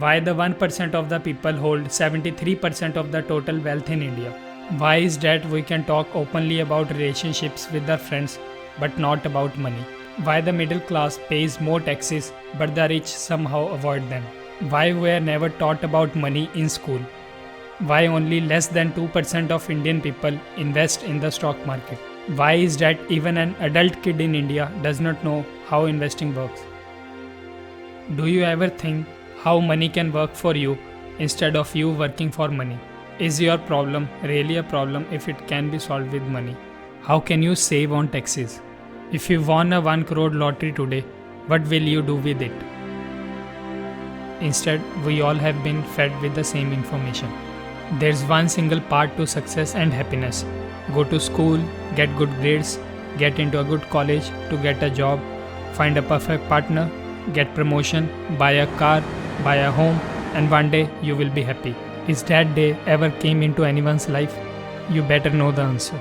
Why the 1% of the people hold 73% of the total wealth in India? Why is that we can talk openly about relationships with our friends but not about money? Why the middle class pays more taxes but the rich somehow avoid them? Why we are never taught about money in school? Why only less than 2% of Indian people invest in the stock market? Why is that even an adult kid in India does not know how investing works? Do you ever think how money can work for you instead of you working for money? Is your problem really a problem if it can be solved with money? How can you save on taxes? If you won a 1 crore lottery today, what will you do with it? Instead, we all have been fed with the same information. There's one single path to success and happiness. Go to school, get good grades, get into a good college to get a job, find a perfect partner, get promotion, buy a car, buy a home, and one day you will be happy. Is that day ever came into anyone's life? You better know the answer.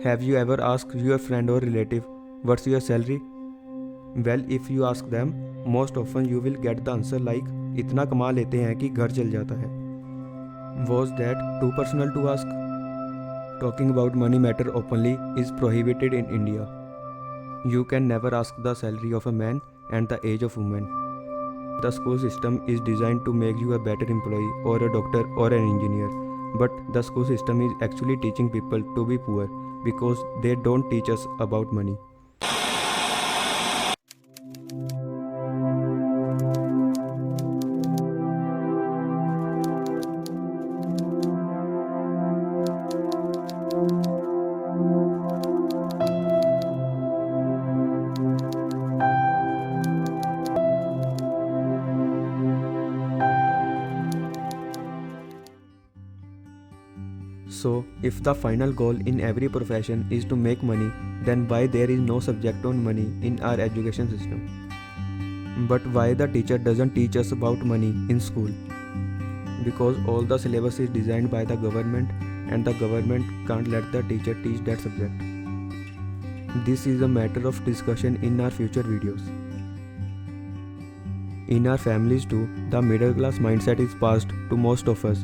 Have you ever asked your friend or relative, what's your salary? Well, if you ask them, most often you will get the answer like, इतना कमा लेते हैं कि घर चल जाता है. Was that too personal to ask? Talking about money matter openly is prohibited in India. You can never ask the salary of a man and the age of woman. The school system is designed to make you a better employee or a doctor or an engineer. But the school system is actually teaching people to be poor because they don't teach us about money. So, if the final goal in every profession is to make money, then why there is no subject on money in our education system? But why the teacher doesn't teach us about money in school? Because all the syllabus is designed by the government and the government can't let the teacher teach that subject. This is a matter of discussion in our future videos. In our families too, the middle class mindset is passed to most of us.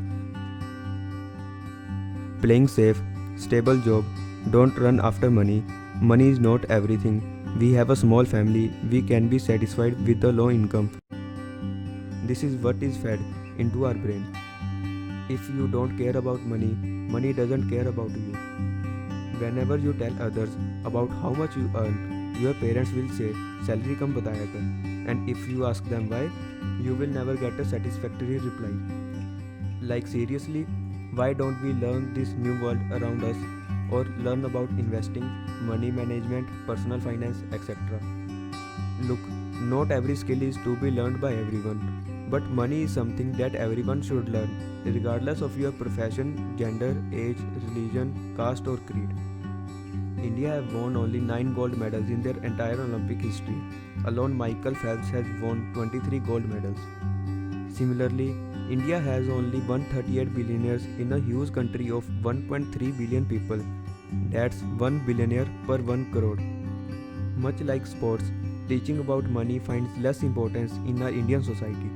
Playing safe, stable job, don't run after money. Money is not everything. We have a small family, we can be satisfied with a low income. This is what is fed into our brain. If you don't care about money, money doesn't care about you. Whenever you tell others about how much you earn, your parents will say, salary kam bataya kar. And if you ask them why, you will never get a satisfactory reply. Like seriously, why don't we learn this new world around us or learn about investing, money management, personal finance, etc. Look, not every skill is to be learned by everyone, but money is something that everyone should learn, regardless of your profession, gender, age, religion, caste or creed. India have won only 9 gold medals in their entire Olympic history. Alone Michael Phelps has won 23 gold medals. Similarly, India has only 138 billionaires in a huge country of 1.3 billion people. That's 1 billionaire per 1 crore. Much like sports, teaching about money finds less importance in our Indian society.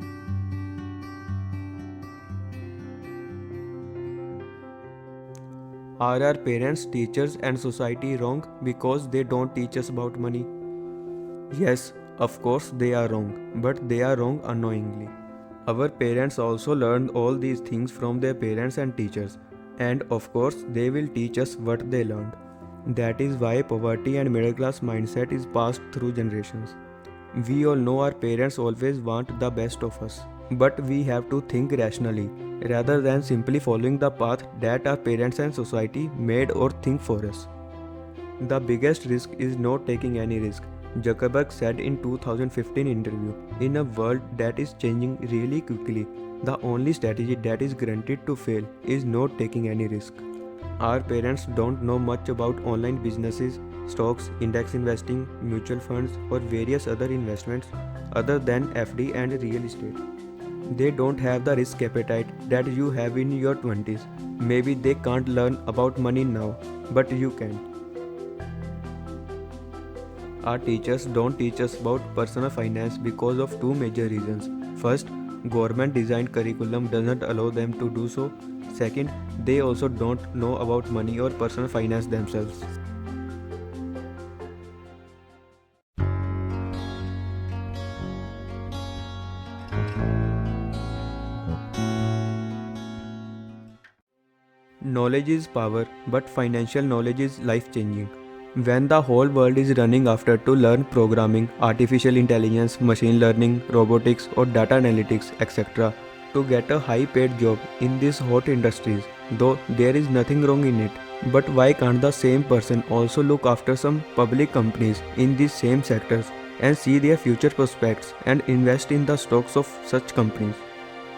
Are our parents, teachers and society wrong because they don't teach us about money? Yes, of course they are wrong, but they are wrong unknowingly. Our parents also learned all these things from their parents and teachers, and of course they will teach us what they learned. That is why poverty and middle class mindset is passed through generations. We all know our parents always want the best of us, but we have to think rationally rather than simply following the path that our parents and society made or think for us. The biggest risk is not taking any risk. Zuckerberg said in 2015 interview, in a world that is changing really quickly, the only strategy that is guaranteed to fail is not taking any risk. Our parents don't know much about online businesses, stocks, index investing, mutual funds or various other investments other than FD and real estate. They don't have the risk appetite that you have in your 20s. Maybe they can't learn about money now, but you can. Our teachers don't teach us about personal finance because of two major reasons. First, government designed curriculum doesn't allow them to do so. Second, they also don't know about money or personal finance themselves. Knowledge is power, but financial knowledge is life-changing. When the whole world is running after to learn programming, artificial intelligence, machine learning, robotics or data analytics, etc. to get a high-paid job in these hot industries, though there is nothing wrong in it. But why can't the same person also look after some public companies in these same sectors and see their future prospects and invest in the stocks of such companies?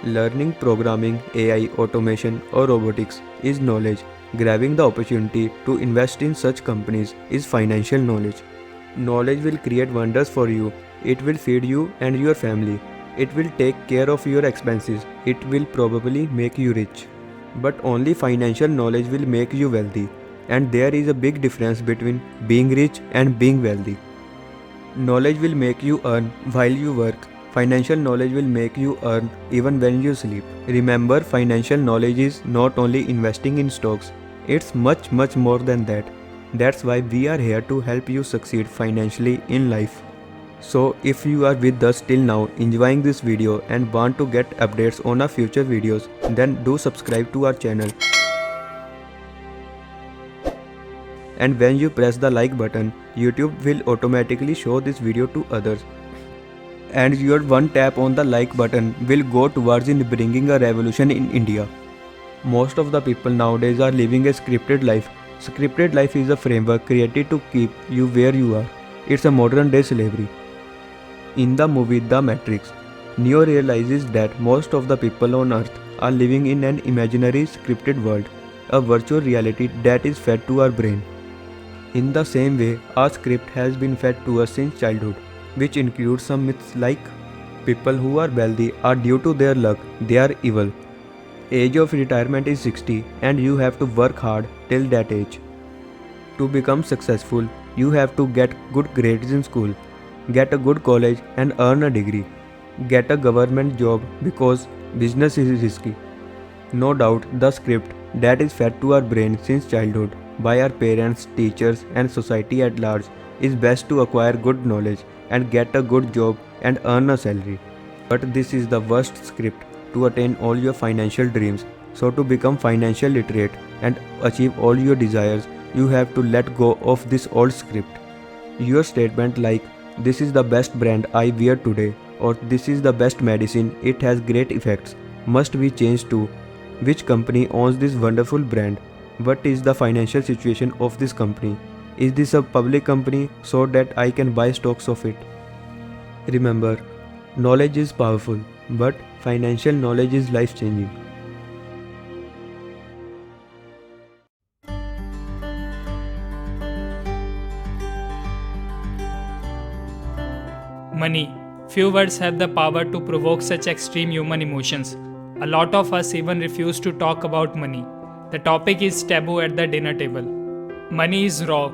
Learning programming, AI, automation or robotics is knowledge. Grabbing the opportunity to invest in such companies is financial knowledge. Knowledge will create wonders for you. It will feed you and your family. It will take care of your expenses. It will probably make you rich. But only financial knowledge will make you wealthy. And there is a big difference between being rich and being wealthy. Knowledge will make you earn while you work. Financial knowledge will make you earn even when you sleep. Remember, financial knowledge is not only investing in stocks, it's much more than that. That's why we are here to help you succeed financially in life. So if you are with us till now enjoying this video and want to get updates on our future videos, then do subscribe to our channel. And when you press the like button, YouTube will automatically show this video to others. And your one tap on the like button will go towards in bringing a revolution in India. Most of the people nowadays are living a scripted life. Scripted life is a framework created to keep you where you are. It's a modern day slavery. In the movie The Matrix, Neo realizes that most of the people on Earth are living in an imaginary scripted world, a virtual reality that is fed to our brain. In the same way, our script has been fed to us since childhood, which includes some myths like people who are wealthy are due to their luck, they are evil. Age of retirement is 60 and you have to work hard till that age. To become successful, you have to get good grades in school, get a good college and earn a degree. Get a government job because business is risky. No doubt, the script that is fed to our brain since childhood by our parents, teachers and society at large is best to acquire good knowledge and get a good job and earn a salary. But this is the worst script to attain all your financial dreams. So to become financial literate and achieve all your desires, you have to let go of this old script. Your statement like, "This is the best brand I wear today," or "This is the best medicine, it has great effects," must be changed to, "Which company owns this wonderful brand? What is the financial situation of this company? Is this a public company so that I can buy stocks of it?" Remember, knowledge is powerful, but financial knowledge is life-changing. Money. Few words have the power to provoke such extreme human emotions. A lot of us even refuse to talk about money. The topic is taboo at the dinner table. Money is raw.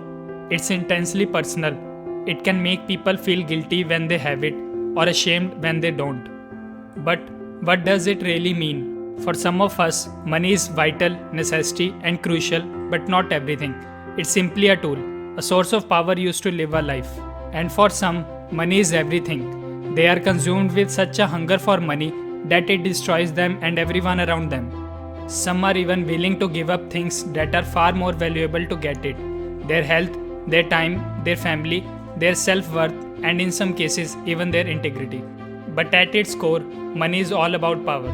It's intensely personal. It can make people feel guilty when they have it or ashamed when they don't. But what does it really mean? For some of us, money is vital, necessity and crucial, but not everything. It's simply a tool, a source of power used to live a life. And for some, money is everything. They are consumed with such a hunger for money that it destroys them and everyone around them. Some are even willing to give up things that are far more valuable to get it. Their health, their time, their family, their self-worth, and in some cases, even their integrity. But at its core, money is all about power.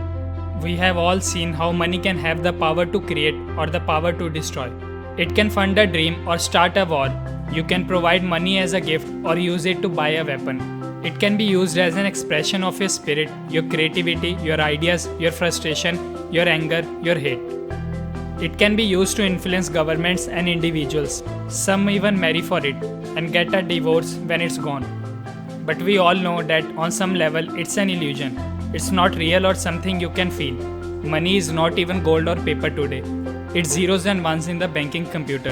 We have all seen how money can have the power to create or the power to destroy. It can fund a dream or start a war. You can provide money as a gift or use it to buy a weapon. It can be used as an expression of your spirit, your creativity, your ideas, your frustration, your anger, your hate. It can be used to influence governments and individuals. Some even marry for it and get a divorce when it's gone. But we all know that on some level it's an illusion. It's not real or something you can feel. Money is not even gold or paper today. It's zeros and ones in the banking computer.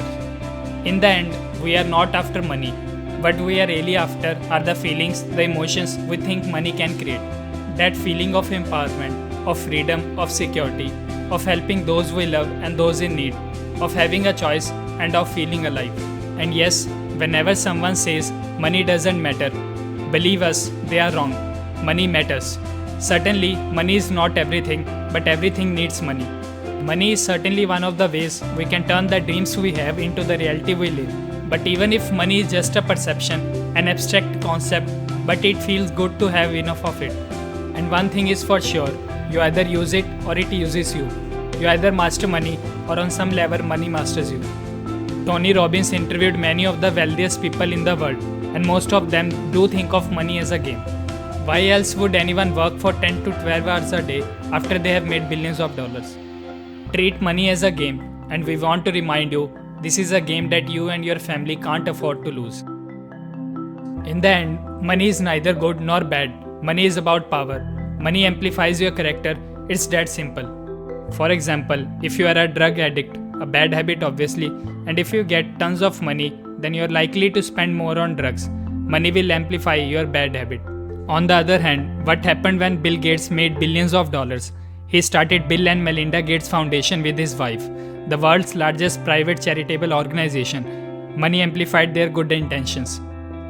In the end, we are not after money. What we are really after are the feelings, the emotions we think money can create. That feeling of empowerment, of freedom, of security, of helping those we love and those in need, of having a choice and of feeling alive. And yes, whenever someone says money doesn't matter, believe us, they are wrong. Money matters. Certainly, money is not everything, but everything needs money. Money is certainly one of the ways we can turn the dreams we have into the reality we live. But even if money is just a perception, an abstract concept, but it feels good to have enough of it. And one thing is for sure, you either use it or it uses you. You either master money or on some level money masters you. Tony Robbins interviewed many of the wealthiest people in the world, and most of them do think of money as a game. Why else would anyone work for 10 to 12 hours a day after they have made billions of dollars? Treat money as a game, and we want to remind you this is a game that you and your family can't afford to lose. In the end, money is neither good nor bad. Money is about power. Money amplifies your character. It's that simple. For example, if you are a drug addict, a bad habit obviously, and if you get tons of money, then you're likely to spend more on drugs. Money will amplify your bad habit. On the other hand, what happened when Bill Gates made billions of dollars? He started Bill and Melinda Gates Foundation with his wife, the world's largest private charitable organization. Money amplified their good intentions.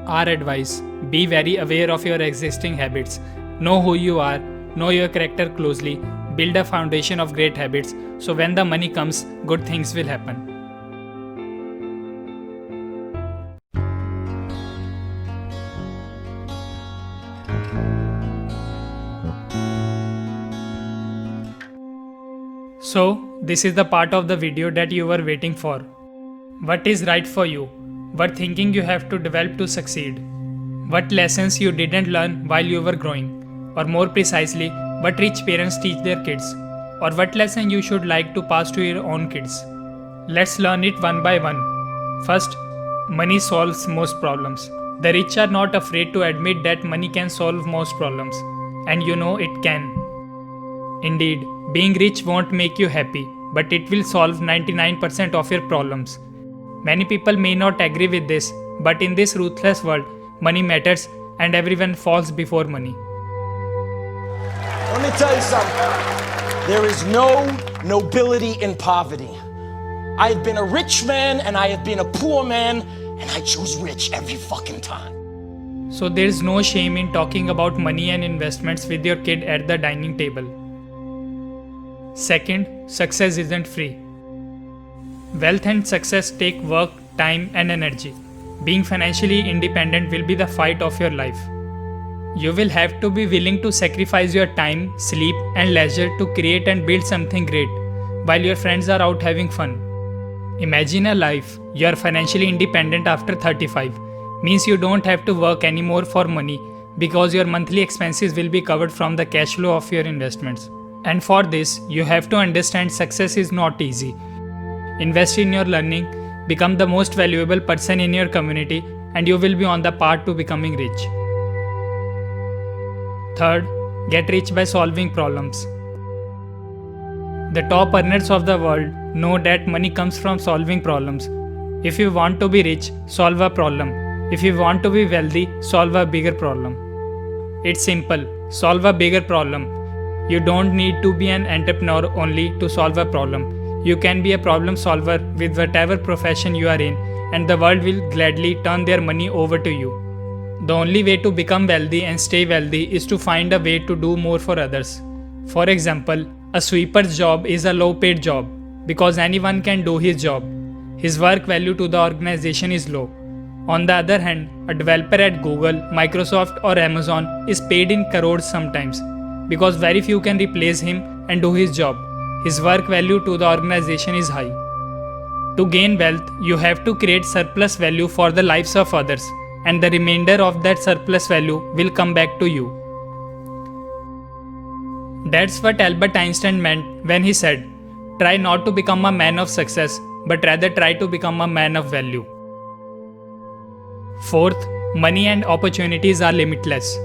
Our advice: be very aware of your existing habits. Know who you are, know your character closely, build a foundation of great habits, so when the money comes, good things will happen. So, this is the part of the video that you were waiting for. What is right for you? What thinking you have to develop to succeed? What lessons you didn't learn while you were growing? Or more precisely, what rich parents teach their kids? Or what lesson you should like to pass to your own kids? Let's learn it one by one. First, money solves most problems. The rich are not afraid to admit that money can solve most problems. And you know it can. Indeed, being rich won't make you happy, but it will solve 99% of your problems. Many people may not agree with this, but in this ruthless world, money matters and everyone falls before money. Let me tell you something. There is no nobility in poverty. I have been a rich man and I have been a poor man, and I choose rich every fucking time. So there's no shame in talking about money and investments with your kid at the dining table. Second, success isn't free. Wealth and success take work, time, and energy. Being financially independent will be the fight of your life. You will have to be willing to sacrifice your time, sleep, and leisure to create and build something great, while your friends are out having fun. Imagine a life you are financially independent after 35. Means you don't have to work anymore for money because your monthly expenses will be covered from the cash flow of your investments. And for this, you have to understand success is not easy. Invest in your learning, become the most valuable person in your community, and you will be on the path to becoming rich. Third, get rich by solving problems. The top earners of the world know that money comes from solving problems. If you want to be rich, solve a problem. If you want to be wealthy, solve a bigger problem. It's simple. Solve a bigger problem. You don't need to be an entrepreneur only to solve a problem. You can be a problem solver with whatever profession you are in, and the world will gladly turn their money over to you. The only way to become wealthy and stay wealthy is to find a way to do more for others. For example, a sweeper's job is a low-paid job because anyone can do his job. His work value to the organization is low. On the other hand, a developer at Google, Microsoft, or Amazon is paid in crores sometimes because very few can replace him and do his job. His work value to the organization is high. To gain wealth, you have to create surplus value for the lives of others, and the remainder of that surplus value will come back to you. That's what Albert Einstein meant when he said, "Try not to become a man of success, but rather try to become a man of value." Fourth, money and opportunities are limitless.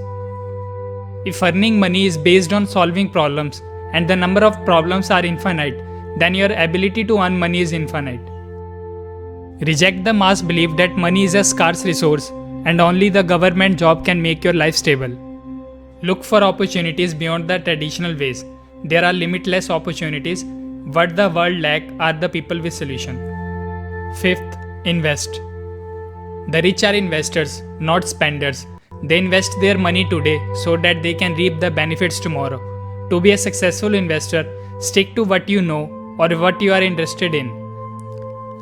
If earning money is based on solving problems and the number of problems are infinite, then your ability to earn money is infinite. Reject the mass belief that money is a scarce resource and only the government job can make your life stable. Look for opportunities beyond the traditional ways. There are limitless opportunities. What the world lacks are the people with solution. Fifth, invest. The rich are investors, not spenders. They invest their money today so that they can reap the benefits tomorrow. To be a successful investor, stick to what you know or what you are interested in.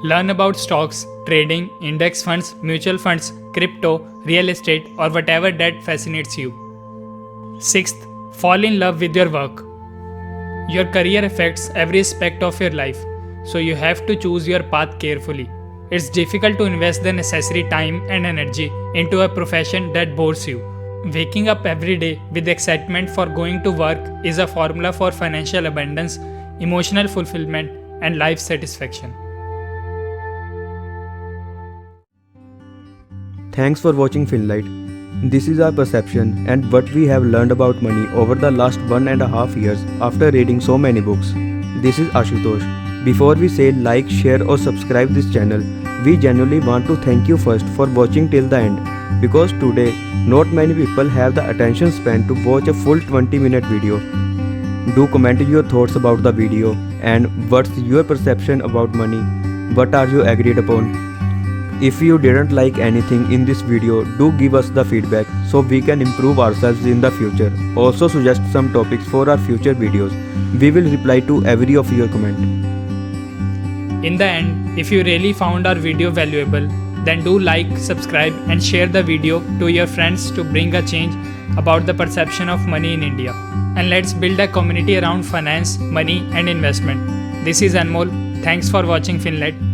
Learn about stocks, trading, index funds, mutual funds, crypto, real estate, or whatever that fascinates you. Sixth, fall in love with your work. Your career affects every aspect of your life, so you have to choose your path carefully. It's difficult to invest the necessary time and energy into a profession that bores you. Waking up every day with excitement for going to work is a formula for financial abundance, emotional fulfillment, and life satisfaction. Thanks for watching Finlight. This is our perception and what we have learned about money over the last 1.5 years after reading so many books. This is Ashutosh. Before we say like, share or subscribe this channel, we genuinely want to thank you first for watching till the end, because today not many people have the attention span to watch a full 20-minute video. Do comment your thoughts about the video and what's your perception about money. What are you agreed upon? If you didn't like anything in this video, do give us the feedback so we can improve ourselves in the future. Also suggest some topics for our future videos. We will reply to every of your comment. In the end, if you really found our video valuable, then do like, subscribe and share the video to your friends to bring a change about the perception of money in India. And let's build a community around finance, money and investment. This is Anmol. Thanks for watching Finlight.